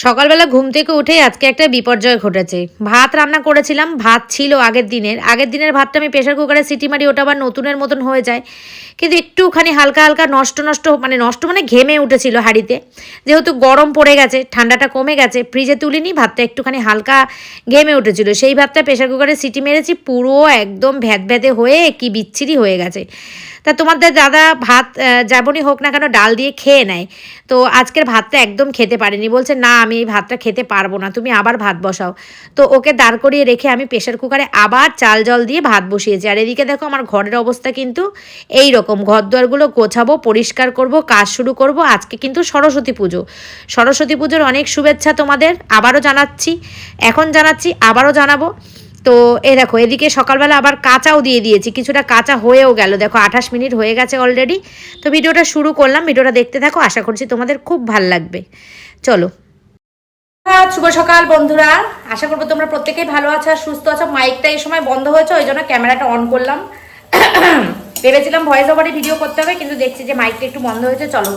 সকালবেলা ঘুম থেকে উঠেই আজকে একটা বিপর্যয় ঘটেছে। ভাত রান্না করেছিলাম, ভাত ছিল আগের দিনের ভাতটা আমি প্রেশার কুকারে সিটি মারি, ওটা আবার নতুনের মতন হয়ে যায়। কিন্তু একটুখানি হালকা হালকা নষ্ট মানে ঘেমে উঠেছিল হাঁড়িতে। যেহেতু গরম পড়ে গেছে, ঠান্ডাটা কমে গেছে, ফ্রিজে তুলিনি, ভাতটা একটুখানি হালকা ঘেমে উঠেছিল। সেই ভাতটা প্রেশার কুকারে সিটি মেরেছি, পুরো একদম ভ্যাদভ্যাদে হয়ে কি বিচ্ছিরি হয়ে গেছে। তা তোমাদের দাদা ভাত যেমনই হোক না কেন ডাল দিয়ে খেয়ে নেয়। তো আজকের ভাতটা একদম খেতে পারেনি, বলছে না আমি এই ভাতটা খেতে পারবো না, তুমি আবার ভাত বসাও। তো ওকে দাঁড় করিয়ে রেখে আমি প্রেশার কুকারে আবার চাল জল দিয়ে ভাত বসিয়েছি। আর এদিকে দেখো আমার ঘরের অবস্থা কিন্তু এই রকম। ঘর দুয়ারগুলো গোছাবো, পরিষ্কার করব, কাজ শুরু করব। আজকে কিন্তু সরস্বতী পুজো। সরস্বতী পুজোর অনেক শুভেচ্ছা তোমাদের, আবারও জানাচ্ছি, এখন জানাচ্ছি, আবারও জানাবো। তো এই দেখো এদিকে সকালবেলা আবার কাঁচাও দিয়ে দিয়েছি, কিছুটা কাঁচা হয়েও গেল, দেখো 28 মিনিট হয়ে গেছে অলরেডি। তো ভিডিওটা শুরু করলাম, ভিডিওটা দেখতে থাকো, আশা করছি তোমাদের খুব ভাল লাগবে। চলো। শুভ সকাল বন্ধুরা, আশা করবো তোমরা প্রত্যেকেই ভালো আছো আর সুস্থ আছো। মাইকটা এই সময় বন্ধ হয়েছে, ওই জন্য ক্যামেরাটা অন করলাম। ভেবেছিলাম ভয়েস ওভারে ভিডিও করতে হবে, কিন্তু দেখছি যে মাইকটা একটু বন্ধ হয়েছে। চলো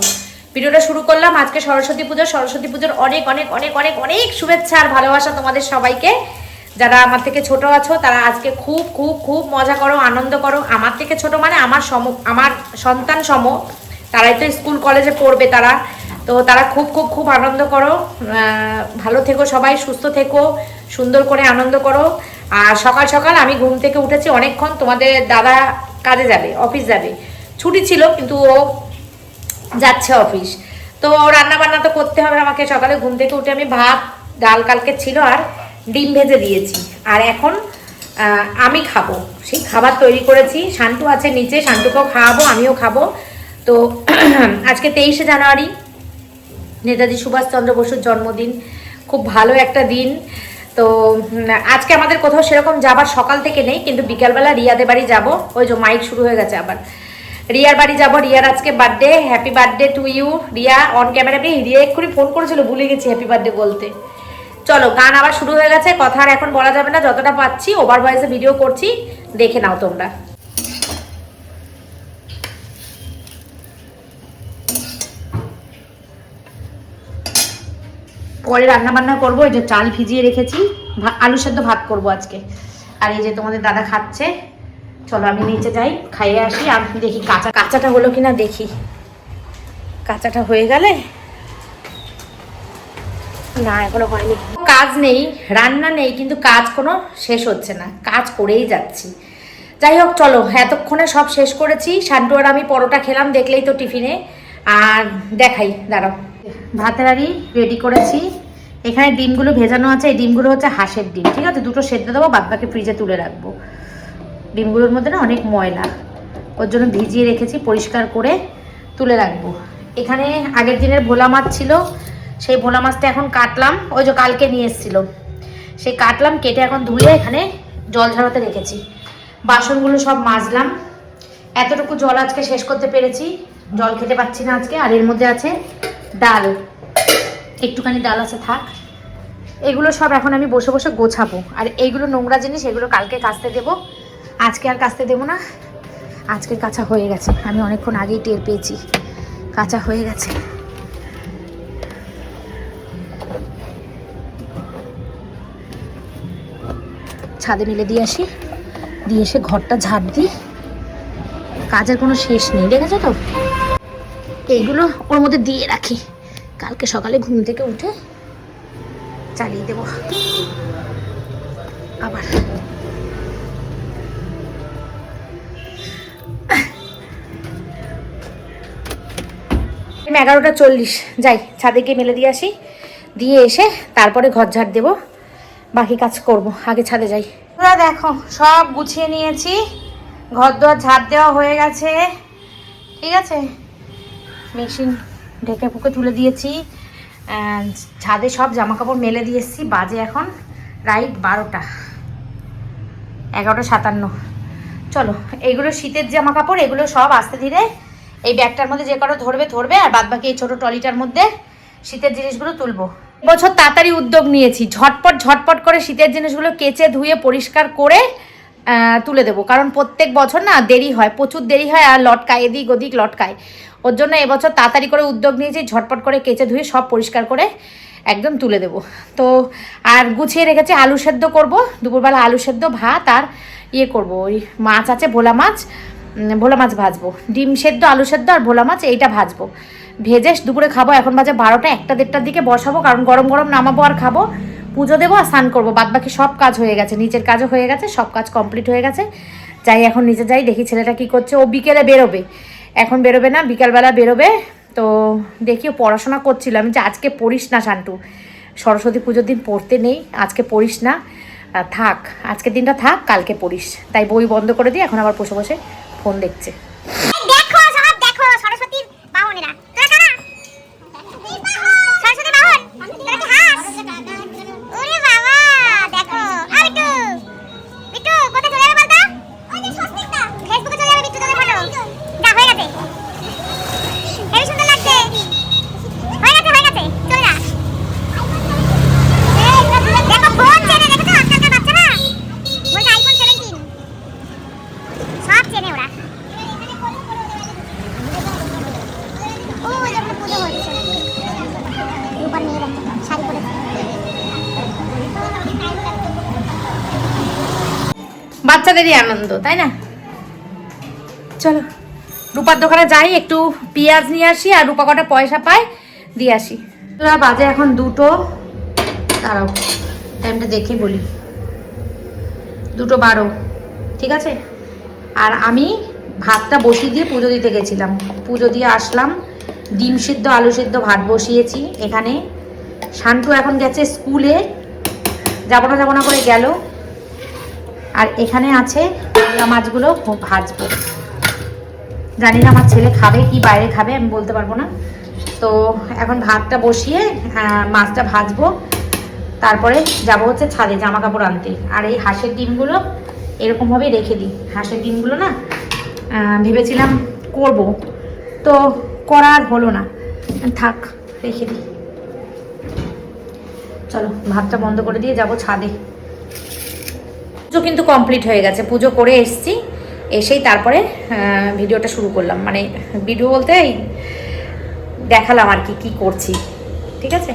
ভিডিওটা শুরু করলাম। আজকে সরস্বতী পুজো, সরস্বতী পুজোর অনেক অনেক অনেক অনেক অনেক শুভেচ্ছা আর ভালোবাসা তোমাদের সবাইকে। যারা আমার থেকে ছোট আছো তারা আজকে খুব খুব খুব মজা করো, আনন্দ করো। আমার থেকে ছোট মানে আমার সন্তান সম, তারাই তো স্কুল কলেজে পড়বে তারা। তো তারা খুব খুব খুব আনন্দ করো, ভালো থেকো সবাই, সুস্থ থেকো, সুন্দর করে আনন্দ করো। আর সকাল সকাল আমি ঘুম থেকে উঠেছি অনেকক্ষণ। তোমাদের দাদা কাজে যাবে, অফিস যাবে, ছুটি ছিল কিন্তু ও যাচ্ছে অফিস। তো রান্না বান্না তো করতে হবে আমাকে। সকালে ঘুম থেকে উঠে আমি ভাত ডাল কালকে ছিল আর ডিম ভেজে দিয়েছি। আর এখন আমি খাবো, সেই খাবার তৈরি করেছি। শান্টু আছে নিচে, শান্টুকেও খাওয়াবো, আমিও খাবো। তো আজকে 23শে জানুয়ারি, নেতাজি সুভাষচন্দ্র বসুর জন্মদিন। খুব ভালো একটা দিন। তো আজকে আমাদের কোথাও সেরকম যাবার সকাল থেকে নেই, কিন্তু বিকালবেলা রিয়াদের বাড়ি যাব। ওই যে মাইক শুরু হয়ে গেছে আবার। রিয়ার বাড়ি যাব, রিয়ার আজকে birthday. Happy birthday to you Riya. On camera পেয়ে রিয়া এক্ষুনি ফোন করেছিল, ভুলে গেছি হ্যাপি বার্থডে বলতে। চলো, গান আবার শুরু হয়ে গেছে, কথা আর এখন বলা যাবে না, যতটা পাচ্ছি ওভার ভয়েসে ভিডিও করছি, দেখে নাও তোমরা। পরে রান্না বান্না করবো। এই যে চাল ভিজিয়ে রেখেছি, আলু সেদ্ধ ভাত করব আজকে। আর এই যে তোমাদের দাদা খাচ্ছে। চলো আমি নিচে যাই, খাইয়ে আসি। আমি দেখি কাঁচাটা হলো কিনা দেখি। কাঁচাটা হয়ে গেলে, না এখনো হয়নি। কাজ নেই, রান্না নেই, কিন্তু কাজ কোনো শেষ হচ্ছে না, কাজ করেই যাচ্ছি। যাই হোক চলো, এতক্ষণে সব শেষ করেছি। শান্টু আর আমি পরোটা খেলাম, দেখলেই তো টিফিনে। আর দেখাই, দাঁড়াও। ভাতের হাঁড়ি রেডি করেছি। এখানে ডিমগুলো ভেজানো আছে, এই ডিমগুলো হচ্ছে হাঁসের ডিম, ঠিক আছে? দুটো সেদ্ধ দেবো, বাদবাকি ফ্রিজে তুলে রাখবো। ডিমগুলোর মধ্যে না অনেক ময়লা, ওর জন্য ভিজিয়ে রেখেছি, পরিষ্কার করে তুলে রাখবো। এখানে আগের দিনের ভোলা মাছ ছিল, সেই ভোলা মাছটা এখন কাটলাম। ওই যে কালকে নিয়ে এসেছিলো, সেই কাটলাম, কেটে এখন ধুয়ে এখানে জল ঝরাতে রেখেছি। বাসনগুলো সব মাজলাম। এতটুকু জল আজকে শেষ করতে পেরেছি, জল খেতে পাচ্ছি না আজকে। আর এর মধ্যে আছে ডাল, একটুখানি ডাল আছে, থাক। এগুলো সব এখন আমি বসে বসে গোছাবো। আর এইগুলো নোংরা জিনিস, এগুলো কালকে কাচতে দেবো, আজকে আর কাচতে দেবো না। আজকে কাঁচা হয়ে গেছে, আমি অনেকক্ষণ আগেই টের পেয়েছি কাঁচা হয়ে গেছে। ছাদে মেলে দিয়ে আসি, দিয়ে এসে ঘরটা ঝাড় দিই। কাজের কোনো শেষ নেই, দেখেছো তো? এইগুলো ওর মধ্যে দিয়ে রাখি, কালকে সকালে ঘুম থেকে উঠে চালিয়ে দেব আবার। 11:40, যাই ছাদে গিয়ে মেলে দিয়ে আসি, দিয়ে এসে তারপরে ঘর ঝাড় দেবো, বাকি কাজ করব। আগে ছাদে যাই। দেখো সব গুছিয়ে নিয়েছি, ঘর দুয়ার ঝাড় দেওয়া হয়ে গেছে, ঠিক আছে? মেশিন ঢেকে ফুকে তুলে দিয়েছি, ছাদে সব জামা কাপড় মেলে দিয়ে এসেছি। বাজে এখন রাইট 12টা, 11:57। চলো, এইগুলো শীতের জামা কাপড়, এগুলো সব আস্তে ধীরে এই ব্যাগটার মধ্যে যে কারো ধরবে ধরবে, আর বাদ বাকি এই ছোটো ট্রলিটার মধ্যে শীতের জিনিসগুলো তুলবো। এবছর তাড়াতাড়ি উদ্যোগ নিয়েছি, ঝটপট ঝটপট করে শীতের জিনিসগুলো কেচে ধুয়ে পরিষ্কার করে তুলে দেবো। কারণ প্রত্যেক বছর না দেরি হয়, প্রচুর দেরি হয়, আর লটকায়, এদিক ওদিক লটকায়। ওর জন্য এবছর তাড়াতাড়ি করে উদ্যোগ নিয়েছি, ঝটপট করে কেচে ধুয়ে সব পরিষ্কার করে একদম তুলে দেবো। তো আর গুছিয়ে রেখেছি আলু সেদ্ধ করব, দুপুরবেলা আলু সেদ্ধ ভাত আর ইয়ে করব, ওই মাছ আছে ভোলা মাছ ভাজবো, ডিম সেদ্ধ আলু সেদ্ধ আর ভোলা মাছ এইটা ভাজবো, ভেজে দুপুরে খাবো। এখন বাজে 12টা, 1টা-1:30টার দিকে বসাবো, কারণ গরম গরম নামাবো আর খাবো, পুজো দেবো আর স্নান করবো। বাদবাকি সব কাজ হয়ে গেছে, নিচের কাজও হয়ে গেছে, সব কাজ কমপ্লিট হয়ে গেছে। যাই এখন নিচে যাই, দেখি ছেলেটা কি করছে। ও বিকেলে বেরোবে, এখন বেরোবে না, বিকালবেলা বেরোবে। তো দেখি পড়াশোনা করছিল, আমি যে আজকে পড়িস না শান্টু, সরস্বতী পুজোর দিন পড়তে নেই, আজকে পড়িস না, থাক আজকের দিনটা থাক, কালকে পড়িস। তাই বই বন্ধ করে দিয়ে এখন আবার বসে বসে ফোন দেখছে। বাচ্চাদেরই আনন্দ, তাই না? চলো রূপার দোকানে যাই, একটু পেঁয়াজ নিয়ে আসি আর রূপা কটা পয়সা পায় দিয়ে আসি। বাজে এখন 2টো, দাঁড়াও টাইমটা দেখে বলি, 2:12, ঠিক আছে। আর আমি ভাতটা বসিয়ে দিয়ে পুজো দিতে গেছিলাম, পুজো দিয়ে আসলাম, ডিম সিদ্ধ আলু সিদ্ধ ভাত বসিয়েছি এখানে। শান্টু এখন গেছে স্কুলে, যাবো না করে গেল। আর এখানে আছে মাছগুলো ভাজবো, জানি না আমার ছেলে খাবে কি বাইরে খাবে আমি বলতে পারবো না। তো এখন ভাতটা বসিয়ে মাছটা ভাজবো, তারপরে যাব হচ্ছে ছাদে জামা কাপড় আনতে। আর এই হাঁসের ডিমগুলো এরকমভাবেই রেখে দিই, হাঁসের ডিমগুলো না ভেবেছিলাম করব, তো করার হলো না, থাক রেখে দিই। চলো ভাতটা বন্ধ করে দিয়ে যাব ছাদে। পুজো কিন্তু কমপ্লিট হয়ে গেছে, পুজো করে এসছি, এসেই তারপরে ভিডিওটা শুরু করলাম, মানে ভিডিও বলতে দেখালাম আর কি করছি, ঠিক আছে।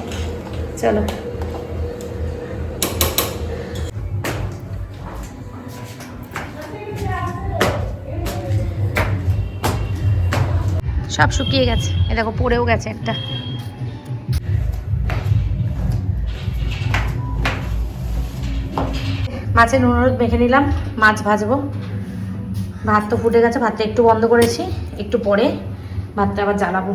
চলো সব শুকিয়ে গেছে, এ দেখো পড়েও গেছে একটা। মাছের নুন হলুদ মেখে নিলাম, মাছ ভাজবো। ভাত তো ফুটে গেছে, ভাতটা একটু বন্ধ করেছি, একটু পরে ভাতটা আবার জ্বালাবো।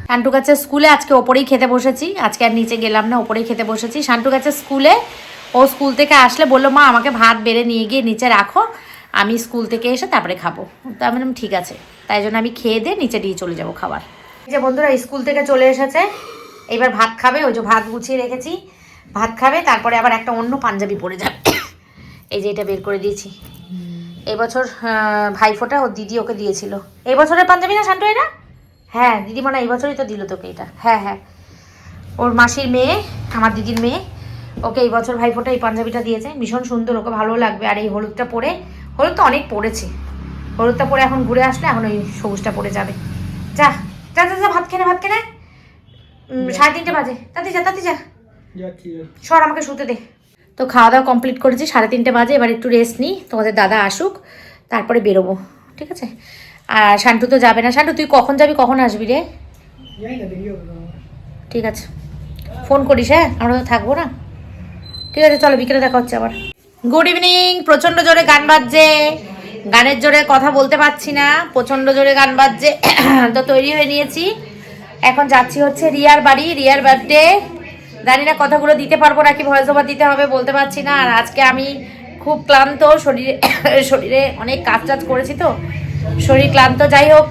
শান্টু গাছের স্কুলে আজকে ওপরেই খেতে বসেছি, আজকে আর নিচে গেলাম না, ওপরেই খেতে বসেছি। শান্টু গাছের স্কুলে, ও স্কুল থেকে আসলে বললো মা আমাকে ভাত বেড়ে নিয়ে গিয়ে নিচে রাখো, আমি স্কুল থেকে এসে তারপরে খাবো। তো আমি বললাম ঠিক আছে, তাই জন্য আমি খেয়ে দিয়ে নিচে দিয়ে চলে যাবো খাবার। এই যে বন্ধুরা স্কুল থেকে চলে এসেছে, এবার ভাত খাবে, ওই যে ভাত গুছিয়ে রেখেছি, ভাত খাবে, তারপরে আবার একটা অন্য পাঞ্জাবি পরে যাবে। এই যে এটা বের করে দিয়েছি, এবছর ভাইফোঁটা ওর দিদি ওকে দিয়েছিল। এই বছরের পাঞ্জাবি না শান্টু এটা? হ্যাঁ দিদিমা এই বছরই তো দিল তোকে এটা। হ্যাঁ ওর মাসির মেয়ে, আমার দিদির মেয়ে, ওকে এই বছর ভাইফোঁটা এই পাঞ্জাবিটা দিয়েছে, ভীষণ সুন্দর, ওকে ভালো লাগবে। আর এই হলুদটা পরে, হলুদ তো অনেক পড়েছে, হলুদটা পরে এখন ঘুরে আসলে এখন ওই সবুজটা পরে যাবে। যা যা যা ভাত খেনে 3:30 বাজে, তাতে যা সর, আমাকে শুতে দে। তো খাওয়া দাওয়া কমপ্লিট করেছি, 3:30 বাজে, এবার একটু রেস্ট নিই, তোমাদের দাদা আসুক তারপরে বেরোবো, ঠিক আছে। আর শান্টু তো যাবে না। শান্টু তুই কখন যাবি, কখন আসবি রে? ঠিক আছে ফোন করিস, হ্যাঁ আমরা তো থাকবো না, ঠিক আছে। চলো বিকেলে দেখা হচ্ছে আবার। Good evening. প্রচণ্ড জোরে গান বাজছে, গানের জোরে কথা বলতে পারছি না, প্রচণ্ড জোরে গান বাজছে। তো তৈরি হয়ে নিয়েছি, এখন যাচ্ছি হচ্ছে রিয়ার বাড়ি, রিয়ার বার্থডে। জানি না কথাগুলো দিতে পারবো নাকি ভয়েস ওভার দিতে হবে বলতে পারছি না। আর আজকে আমি খুব ক্লান্ত, শরীরে অনেক কাজ করেছি তো শরীর ক্লান্ত। যাই হোক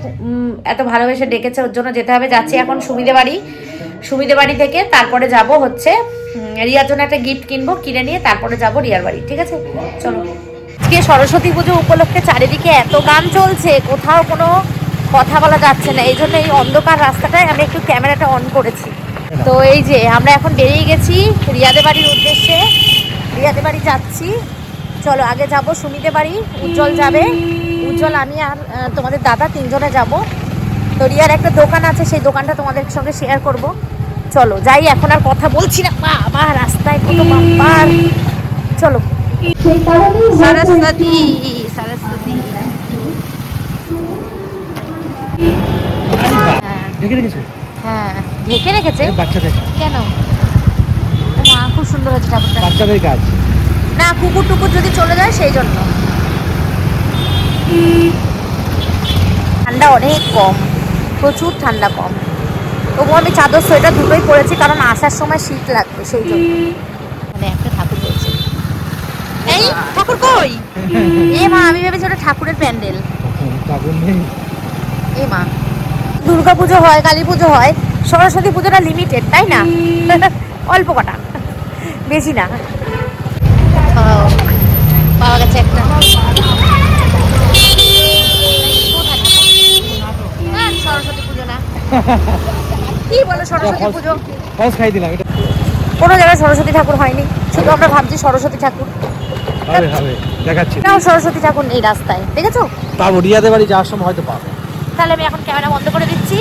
এত ভালোবেসে ডেকেছে, ওর জন্য যেতে হবে। যাচ্ছি এখন সুমিদে বাড়ি থেকে তারপরে যাব হচ্ছে রিয়ার জন্য একটা গিফট কিনবো, কিনে নিয়ে তারপরে যাব রিয়ার বাড়ি, ঠিক আছে। চলো। আজকে সরস্বতী পুজো উপলক্ষে চারিদিকে এত গান চলছে, কোথাও কোনো কথা বলা যাচ্ছে না, এই জন্য এই অন্ধকার রাস্তাটায় আমি একটু ক্যামেরাটা অন করেছি। তো এই যে আমরা এখন বেরিয়ে গেছি রিয়াদের বাড়ির উদ্দেশ্যে, রিয়াদের বাড়ি যাচ্ছি। চলো আগে যাব সুমিদের বাড়ি, উজ্জ্বল যাবে, উজ্জ্বল আমি আর তোমাদের দাদা 3জনে যাব। তো রিয়ার একটা দোকান আছে, সেই দোকানটা তোমাদের সঙ্গে শেয়ার করব। চলো যাই, এখন আর কথা বলছি না, বাবা রাস্তায় কত বাম্পার। চলো সরস্বতী সরস্বতী। হ্যাঁ ঢেকে রেখেছে বাচ্চাদের কেন? মা খুব সুন্দর হয়েছে ঠাকুরটা। বাচ্চাদের কাজ না কুকুর টুকুর যদি চলে যায় সেই জন্য। ঠান্ডা অনেক কম, প্রচুর ঠান্ডা কম। তবুও আমি চাদর সোয়েটার দুটোই পরেছি, কারণ আসার সময় শীত লাগবে সেই জন্য। মানে একটা ঠাকুর রয়েছে। এই ঠাকুর কই? এ মা, আমি ভেবেছি ওটা ঠাকুরের প্যান্ডেল। ঠাকুর নেই। এ মা, দুর্গা পুজো হয়, কালী পুজো হয়, সরস্বতী পুজোটা লিমিটেড, তাই না? অল্প কটা, বেশি না। পাওয়া গেছে একটা। সরস্বতী পুজো না কি বলো? সরস্বতী পুজো ফলস খাই দিলাম। এটা কোনো জায়গায় সরস্বতী ঠাকুর হয়নি, শুধু আমরা ভাবছি সরস্বতী ঠাকুর। হবে হবে, দেখাচ্ছি। তাও সরস্বতী ঠাকুর নেই রাস্তায়, দেখেছো? পাবো, রিয়াদের বাড়ি যাওয়ার সময় হয়তো পাবো। তাহলে আমি এখন ক্যামেরা বন্ধ করে দিচ্ছি।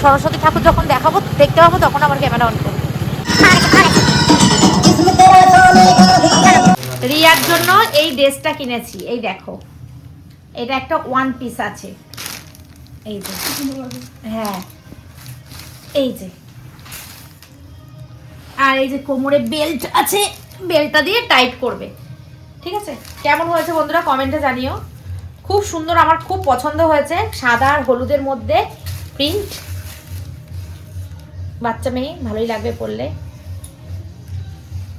সরস্বতী ঠাকুর যখন দেখাবো, দেখতে পাবো, তখন আমার ক্যামেরা অন করবো। রিয়ার জন্য এই ড্রেসটা কিনেছি, এই দেখো, এটা একটা ওয়ান পিস আছে, এই যে, হ্যাঁ এই যে, আর এই যে কোমরে বেল্ট আছে, বেল্টটা দিয়ে টাইট করবে। ঠিক আছে, কেমন হয়েছে বন্ধুরা কমেন্টে জানিও। খুব সুন্দর, আমার খুব পছন্দ হয়েছে, সাদা আর হলুদের মধ্যে প্রিন্ট। বাচ্চা মেয়ে ভালোই লাগবে পরলে।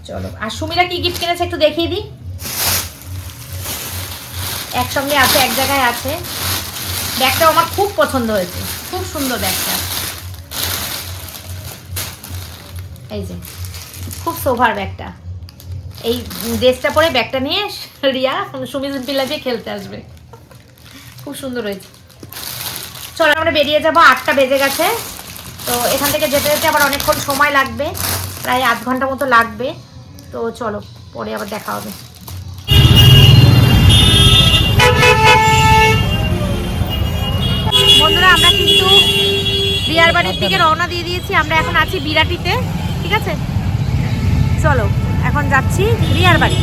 চলো, আর সুমিরা কি গিফট কিনেছে একটু দেখিয়ে দিই। একসঙ্গে আছে, এক জায়গায় আছে। ব্যাগটাও আমার খুব পছন্দ হয়েছে, খুব সুন্দর ব্যাগটা। এই যে খুব সোভার ব্যাগটা। এই ড্রেসটা পরে ব্যাগটা নিয়ে রিয়া সুমিজ পিলা দিয়ে খেলতে আসবে, খুব সুন্দর হয়েছে। চলো আমরা বেরিয়ে যাবো, 8টা বেজে গেছে। তো এখান থেকে যেতে যেতে আবার অনেকক্ষণ সময় লাগবে, প্রায় 8 ঘন্টা মতো লাগবে। তো চলো পরে আবার দেখা হবে। বন্ধুরা আমরা কিন্তু রিয়ার বাড়ির থেকে রওনা দিয়ে দিয়েছি, আমরা এখন আছি বিরাটিতে। ঠিক আছে, চলো এখন যাচ্ছি রিয়ার বাড়ি।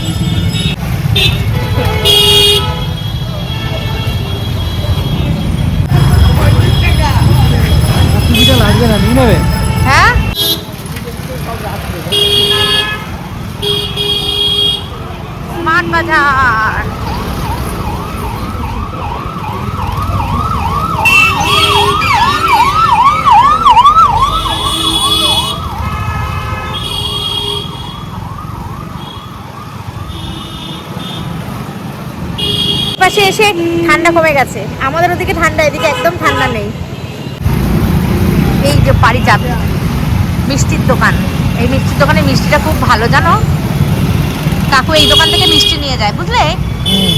লাগবে না, নিয়ে নেবে। হ্যাঁ স্মার্ট বাজার। পাশে এসে ঠান্ডা কমে গেছে, আমাদের ওদিকে ঠান্ডা, এদিকে একদম ঠান্ডা নেই। এই যে পারিজাত মিষ্টির দোকান, এই মিষ্টির দোকানে মিষ্টিটা খুব ভালো, জানো? কাকু এই দোকান থেকে মিষ্টি নিয়ে যায়, বুঝলে?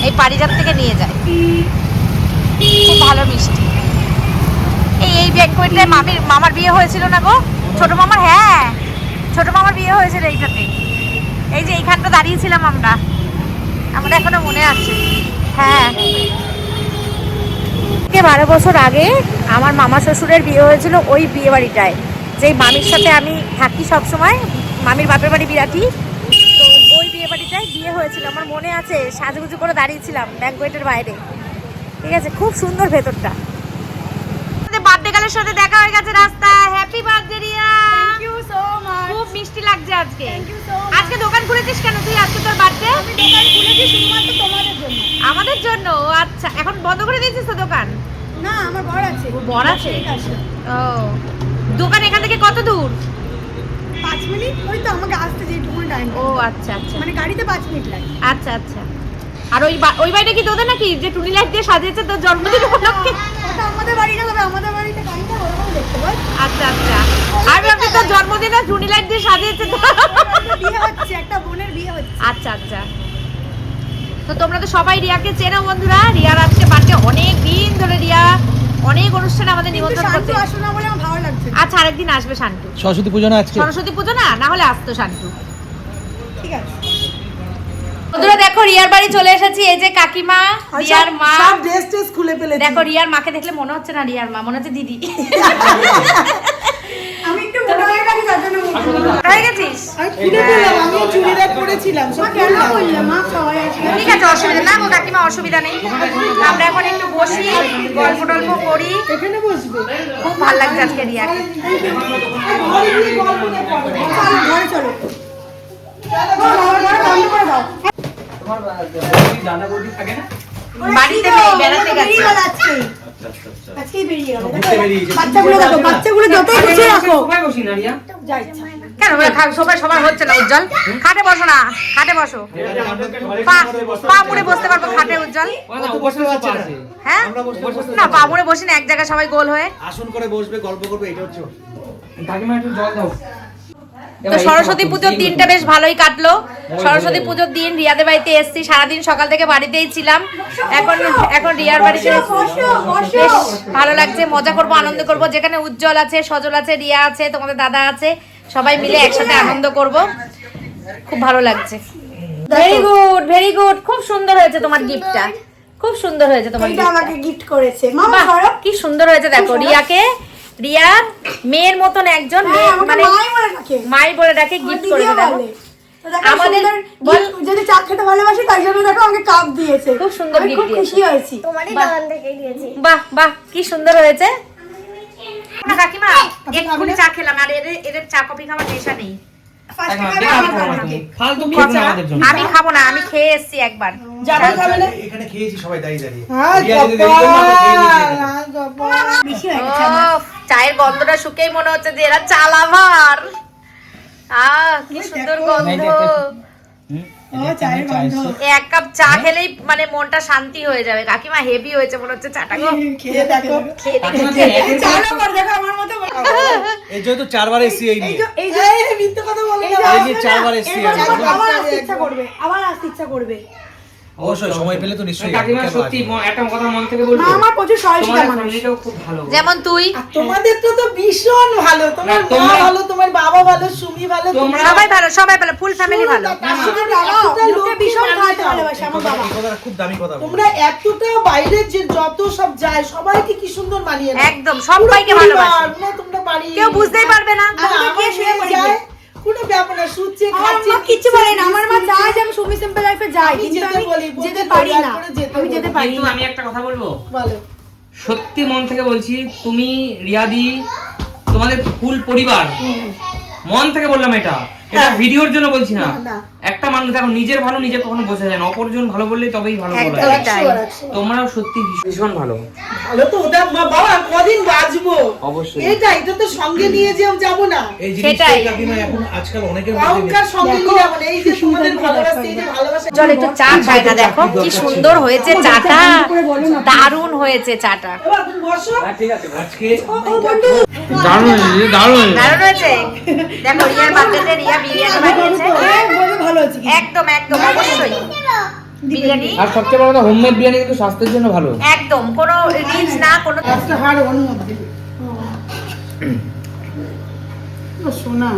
এই পারিজাত থেকে নিয়ে যায়, খুব ভালো মিষ্টি। এই ব্যাংকোয়েটে মামার বিয়ে হয়েছিল না গো, ছোট মামার? হ্যাঁ, ছোট মামার বিয়ে হয়েছিল এইটাতে। এই যে এইখানটা দাঁড়িয়েছিলাম আমরা, আমার এখনো মনে আছে। হ্যাঁ, 12 বছর আগে আমার মামা শ্বশুরের বিয়ে হয়েছিল ওই বিয়ে বাড়িটায়, যেই মামির সাথে আমি থাকি সব সময়। মামির বাপের বাড়ি বিরাটি, তো ওই বিয়ে বাড়িটায় বিয়ে হয়েছিল। আমার মনে আছে, সাজুগুজু করে দাঁড়িয়েছিলাম ব্যাংকোয়েটের বাইরে। ঠিক আছে, খুব সুন্দর ভেতরটা। বার্থডে গার্লের সাথে দেখা হয়ে গেছে রাস্তায়। Happy birthday Riya. Thank you so much. খুব মিষ্টি লাগছে আজকে। Thank you so much. আজকে দোকান খুলেছিস কেন তুই? আজকে তোর বার্থডে? আমি দোকান খুলেছি শুধুমাত্র তোমাদের জন্য। আমাদের জন্য? আচ্ছা, এখন বন্ধ করে দিয়েছিস তো দোকান? না, আমার বর আছে। বর আছে? ঠিক আছে। ও, দোকান এখান থেকে কত দূর? 5 মিনিট, ওই তো আমাকে আসতে যেটুকু টাইম। ও আচ্ছা আচ্ছা, মানে গাড়িতে 5 মিনিট লাগে। আচ্ছা আচ্ছা। আর ওই বাড়িটা কি তোদের নাকি, যে টুনি লাইট দিয়ে সাজিয়েছে তোর জন্মদিন উপলক্ষে? ওটা আমাদের বাড়ি না, তবে আমাদের বাড়িতে গাড়িটা ওরকম দেখতে পাই। আচ্ছা আচ্ছা, আমি ভাবছি তোর জন্মদিনে টুনি লাইট দিয়ে সাজিয়েছে তো। বিয়ে হচ্ছে, একটা বোনের বিয়ে হচ্ছে। আচ্ছা আচ্ছা। তো তোমরা তো সবাই রিয়াকে চেনো বন্ধুরা। রিয়ার আজকে বার্থডে, অনেক দিন ধরে রিয়া অনেক অনুষ্ঠানে আমাদের নিমন্ত্রণ করছে। আসো না বলে আমার ভালো লাগছে। আচ্ছা, আরেকদিন আসবে শান্তু। সরস্বতী পুজো না আজকে? সরস্বতী পুজো না হলে আসতো শান্তু। ঠিক আছে বন্ধুরা দেখো, রিয়ার বাড়ি চলে এসেছি। এই যে কাকিমা, রিয়ার মা। সব ড্রেস টেস খুলে ফেলেছি। দেখো রিয়ার মাকে দেখলে মনে হচ্ছে না রিয়ার মা, মনে হচ্ছে দিদি। আমি একটু মোটা হয়ে গেছে তার জন্য মুখ হয়ে গেছিস? আমি খুলে দিলাম, আমিও চুড়িদার পরেছিলাম সব কেন বললাম মা সবাই আসবে ঠিক আছে, অসুবিধা না গো কাকিমা, অসুবিধা নেই। আমরা এখন একটু বসি, গল্প টল্প করি। এখানে বসবে খুব ভালো লাগছে আজকে রিয়াকে। ঘরে গিয়ে গল্প না করো চলো ঘরে চলো ঘরে বন্ধ করে দাও বাড়িতে নেই, বেড়াতে গেছে। বেরিয়ে গেল আজকেই বেরিয়ে গেল বাচ্চাগুলো দেখো, বাচ্চাগুলো যতই খুশি রাখো যা ইচ্ছা। কেন সবাই সবার হচ্ছে না উজ্জ্বল? খাটে বসো না, খাটে বসো। পা মুড়ে বসতে পারবো খাটে উজ্জ্বল? হ্যাঁ না, পা মুড়ে বসি না এক জায়গায় সবাই গোল হয়ে। আসন করে বসবে, গল্প করবে, এটা হচ্ছে কাকিমা একটু জল দাও। তো সরস্বতী পুজোর দিনটা বেশ ভালোই কাটলো। সরস্বতী পুজোর দিন রিয়াদের বাড়িতে এসেছি, সারাদিন সকাল থেকে বাড়িতেই ছিলাম। এখন রিয়ার বাড়িতে বেশ ভালো লাগছে, মজা করব, আনন্দ করব। যেখানে উজ্জ্বল আছে, সজল আছে, রিয়া আছে, তোমাদের দাদা আছে, সবাই মিলে একসাথে আনন্দ করব। খুব ভালো লাগছে। ভেরি গুড, ভেরি গুড, খুব সুন্দর হয়েছে তোমার গিফটটা, খুব সুন্দর হয়েছে তোমার এটা gift-টা। আমাকে গিফট করেছে মামা বাহ, সরো কি সুন্দর হয়েছে দেখো। রিয়ার মেয়ের মতন একজন মেয়ে, মানে মাই বলে ডাকে মাই বলে ডাকে গিফট করেছে দেখো। আমাদের বল, যদি চা খেতে ভালোবাসি তাই জন্য দেখো আমাকে কাপ দিয়েছে, খুব সুন্দর আমি gift খুব দিয়েছে। খুশি হয়েছি। বাহ বাহ, কি সুন্দর হয়েছে না কাকিমা। এক্ষুনি চা খেলাম, আর এদের চা কফি খাওয়ার নেশা নেই। First কাকিমা, খাবে বেকার আমার করো না কাছে। তুমি। ফালতু খেয়ে না আমাদের জন্য। আমি খাবো না, আমি খেয়ে এসেছি একবার। যাবে খাবে না? এখানে খেয়েছি সবাই দাঁড়িয়ে দাঁড়িয়ে হ্যাঁ, রিয়া যদি দেরি করে না, তো খেয়ে নিয়েছি এখানে। বেশি হয়ে গেছে আমার। ও, চায়ের গন্ধটা শুকেই মনে হচ্ছে যে এরা চা লাভার। কি সুন্দর গন্ধ। ও, চায়ের গন্ধ। এক কাপ চা খেলেই মানে মনটা শান্তি হয়ে যাবে। কাকিমা হেভি হয়েছে মনে হচ্ছে চাটা গো। খেয়ে দেখো। খেয়ে দেখি। কাকিমা যে একের পর চাটা করে দেখো আমার মতো বানাও। এই যেহেতু 4 বার এসছি এই নিয়ে এই যে মিথ্যে কথা বলে না। এই যে 4 বার এসছি এবার আমি। আবার আসতে ইচ্ছা করবে, আবার আসতে ইচ্ছা করবে। অবশ্যই সময় পেলে তো নিশ্চয়ই কাকিমা কেন সত্যি আসবো? একটা কথা মন থেকে বলবো। মা আমার প্রচুর সহজতা তোমাদের মানুষ। ফ্যামিলিটাও খুব ভালো। যেমন তুই, তোমাদের তো ভীষণ ভালো, তোমার না, মা তোমরা- ভালো, তোমার বাবা ভালো, সুমি ভালো, তোমরা- সবাই ভালো, সবাই ভালো, ফুল ফ্যামিলি ভালো। আমার বাবা লোকে ভীষণ খাওয়াতে ভালোবাসে আমার বাবা। এই কথাটা খুব দামি কথা বলছো। তোমরা এতটা বাইরের যে যত সব যায় সবাইকে কি সুন্দর মানিয়ে নাও। একদম সবাইকে পুরো ভালোবাসে, পরিবার, না তোমরা বাড়ি কেউ বুঝতেই পারবে না। আর আমাকে কে আমার শুয়ে মেয়ে পড়বে? যায়, কোনো ব্যাপার না, শুচ্ছে আমার খাচ্ছে মা কিচ্ছু বলে না, আমার মা চায় যে আমি সুমি সিম্পল লাইফে যাই, আমি কিন্তু যেতে আমি বলি, বলতে যেতে বলি, পারি না, তারপরে যেতে আমি যেতে বলি। পারি কিন্তু না। আমি একটা কথা বলবো, বলো। সত্যি মন থেকে বলছি, তুমি রিয়াদি তোমাদের ফুল পরিবার, মন থেকে বললাম এটা ভিডিওর জন্য বলছি না। না। একটা মানুষ দেখো, নিজের ভালো নিজে কখনো বোঝা যায় না, অপরজন ভালো বললে তবেই ভালো বলা একদম। যায়। তাই। 100 তোমরাও সত্যি ভীষণ ভালো। ভালো তো ওটা বাবা কদিন বাঁচবো, অবশ্যই। এটা তো সঙ্গে নিয়ে যাবো না, এই জিনিসটা সেটাই। কাকিমা এখন আজকাল অনেকের মধ্যে অহংকার সঙ্গে নিয়ে যাবো না। এই যে তোমাদের ভালোবাসা, এই যে ভালোবাসা, চল একটু চা খাই না, দেখো কি সুন্দর হয়েছে চাটা, দারুণ হয়েছে চাটা। এবার তুমি বসো। আজকে দারুণ দারুণ। দারুণ হয়েছে। দেখো রিয়ার বার্থডেতে রিয়া বিরিয়ানি বানিয়েছে। ভালো হচ্ছে কি? একদম একদম অবশ্যই বিরিয়ানি, আর সবচেয়ে বড় কথা, হোমমেড বিরিয়ানি কিন্তু স্বাস্থ্যের জন্য ভালো। একদম কোনো রিচ না, কোনো একটা হাড় ওর মধ্যে। ও সোনা,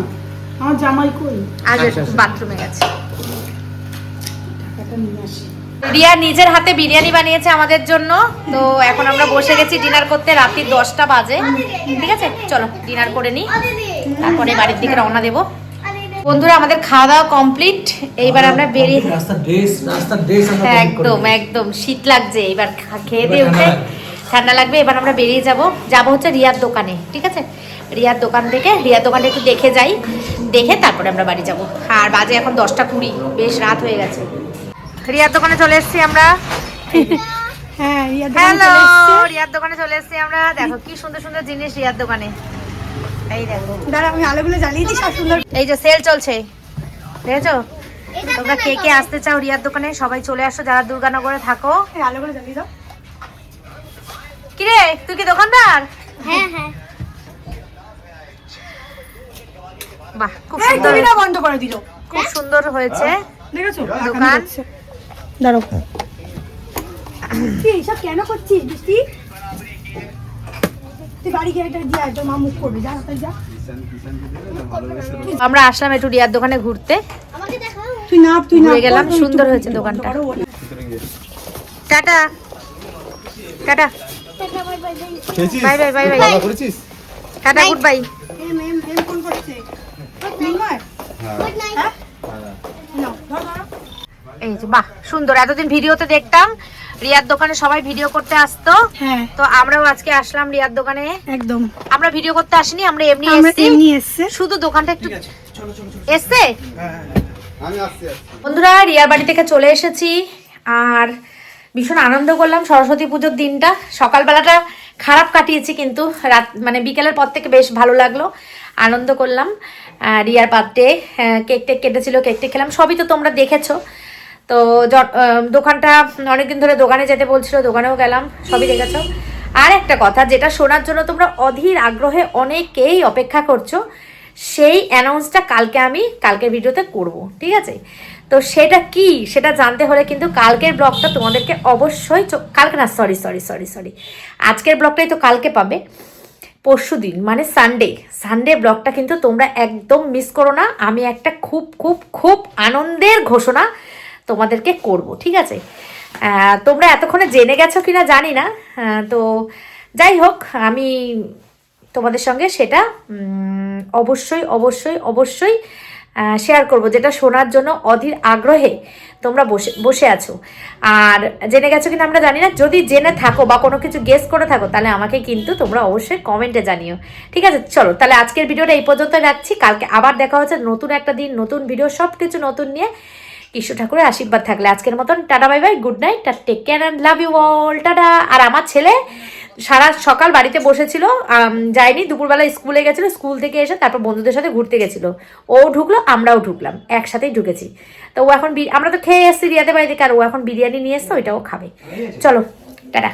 আমার জামাই কই? আজ আচ্ছা, আচ্ছা। বাথরুমে গেছে। টাকাটা নিয়ে আসি। রিয়া নিজের হাতে বিরিয়ানি বানিয়েছে আমাদের জন্য। তো এখন আমরা বসে গেছি ডিনার করতে, রাত্রি 10টা বাজে। ঠিক আছে, চলো ডিনার করে নিই, তারপরে বাড়ির দিকে রওনা দেবো। বন্ধুরা আমাদের খাওয়া দাওয়া কমপ্লিট, এইবার আমরা বেরিয়ে। রাস্তার ড্রেস আমরা হ্যাঁ, complete করে একদম নিয়েছি। একদম শীত লাগছে, এবার খেয়ে দিয়ে এবার উঠে ঠান্ডা ঠান্ডা লাগবে। এবার আমরা বেরিয়ে যাব হচ্ছে রিয়ার দোকানে। ঠিক আছে, রিয়ার দোকান থেকে রিয়ার দোকানটা একটু দেখে যাই, দেখে তারপরে আমরা বাড়ি যাব। আর বাজে এখন 10টা 20, বেশ রাত হয়ে গেছে। রিয়ার দোকানে চলে এসেছি আমরা। হ্যাঁ, রিয়া দোকানে হ্যালো, চলে এসছে। রিয়ার দোকানে চলে এসেছি আমরা। দেখো কি সুন্দর সুন্দর জিনিস রিয়ার দোকানে। এই দেখো, দাঁড়া আমি আলোগুলো জ্বালিয়ে দিই, সব সুন্দর। এই যে সেল চলছে, দেখেছো? তোমরা কে কে আসতে চাও রিয়ার দোকানে, সবাই চলে আসো যারা দুর্গানগরে থাকো। এই আলোগুলো জ্বালিয়ে দাও। কিরে, তুই কি দোকানদার? হ্যাঁ হ্যাঁ বাহ, খুব এই সুন্দর, তুমি না বন্ধ করে দিল, খুব সুন্দর হয়েছে দেখেছো? দোকান। দাঁড়াও, তুই এইসব কেন করছিস বৃষ্টি? তুই বাড়ি গিয়ে এটা দিয়ে আয়, তোর মা মুখ করবে, যা তাই যা। আমরা আসলাম একটু রিয়ার দোকানে ঘুরতে, আমাকে দেখাও তুই না ঘুরে গেলাম। সুন্দর হয়েছে দোকানটা। টাটা টাটা, দেখা bye bye bye bye bye bye, করেছিস? Tata, goodbye. এম ফোন করছে। এই যে বাহ সুন্দর, এতদিন ভিডিওতে দেখতাম রিয়ার দোকানে সবাই ভিডিও করতে আসতো, হ্যাঁ তো আমরাও আজকে আসলাম রিয়ার দোকানে। একদম আমরা ভিডিও করতে আসিনি, আমরা এমনি এসেছি, শুধু দোকানটা একটু এসছে। বন্ধুরা রিয়ার বাড়ি থেকে চলে এসেছি আর ভীষণ আনন্দ করলাম সরস্বতী পুজোর দিনটা। সকালবেলাটা খারাপ কাটিয়েছি, কিন্তু রাত মানে বিকেলের পর থেকে বেশ ভালো লাগলো, আনন্দ করলাম। রিয়ার বার্থডে, কেক টেক কেটেছিল, কেক টেক খেলাম, সবই তো তোমরা দেখেছো। তো দোকানটা অনেকদিন ধরে দোকানে যেতে বলছিল, দোকানেও গেলাম, সবই দেখেছো। আর একটা কথা যেটা শোনার জন্য তোমরা অধীর আগ্রহে অনেকেই অপেক্ষা করছো, সেই অ্যানাউন্সটা কালকের ভিডিওতে করব, ঠিক আছে? তো সেটা কি সেটা জানতে হলে কিন্তু কালকের ব্লগটা তোমাদেরকে অবশ্যই কালকে না সরি আজকের ব্লগটাই তো কালকে পাবে, পরশু দিন মানে সানডে ব্লগটা কিন্তু তোমরা একদম মিস করো না। আমি একটা খুব খুব খুব আনন্দের ঘোষণা তোমাদেরকে করব, ঠিক আছে? তোমরা এতক্ষণে জেনে গেছো কিনা জানি না, তো যাই হোক আমি তোমাদের সঙ্গে সেটা অবশ্যই শেয়ার করব, যেটা শোনার জন্য অধীর আগ্রহে তোমরা বসে আছো। আর জেনে গেছো কিনা আমরা জানি না, যদি জেনে থাকো বা কোনো কিছু গেস করে থাকো তাহলে আমাকে কিন্তু তোমরা অবশ্যই কমেন্টে জানিও, ঠিক আছে? চলো তাহলে আজকের ভিডিওটা এই পর্যন্ত রাখছি, কালকে আবার দেখা হচ্ছে নতুন একটা দিন, নতুন ভিডিও, সব কিছু নতুন নিয়ে। কৃষ্ণ ঠাকুরের আশীর্বাদ থাকলে আজকের মতন tata bye bye, good night, take care and love you all, tata. আর আমার ছেলে সারা সকাল বাড়িতে বসেছিল, যায়নি, দুপুরবেলা স্কুলে গেছিলো, স্কুল থেকে এসে তারপর বন্ধুদের সাথে ঘুরতে গেছিলো, ও ঢুকলো আমরাও ঢুকলাম, একসাথেই ঢুকেছি। তো ও এখন আমরা তো খেয়ে এসেছি রিয়াতে বাড়ি থেকে, আর ও এখন বিরিয়ানি নিয়ে এসছে, ওইটাও খাবে। চলো টাটা,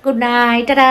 গুড নাইট, টাটা।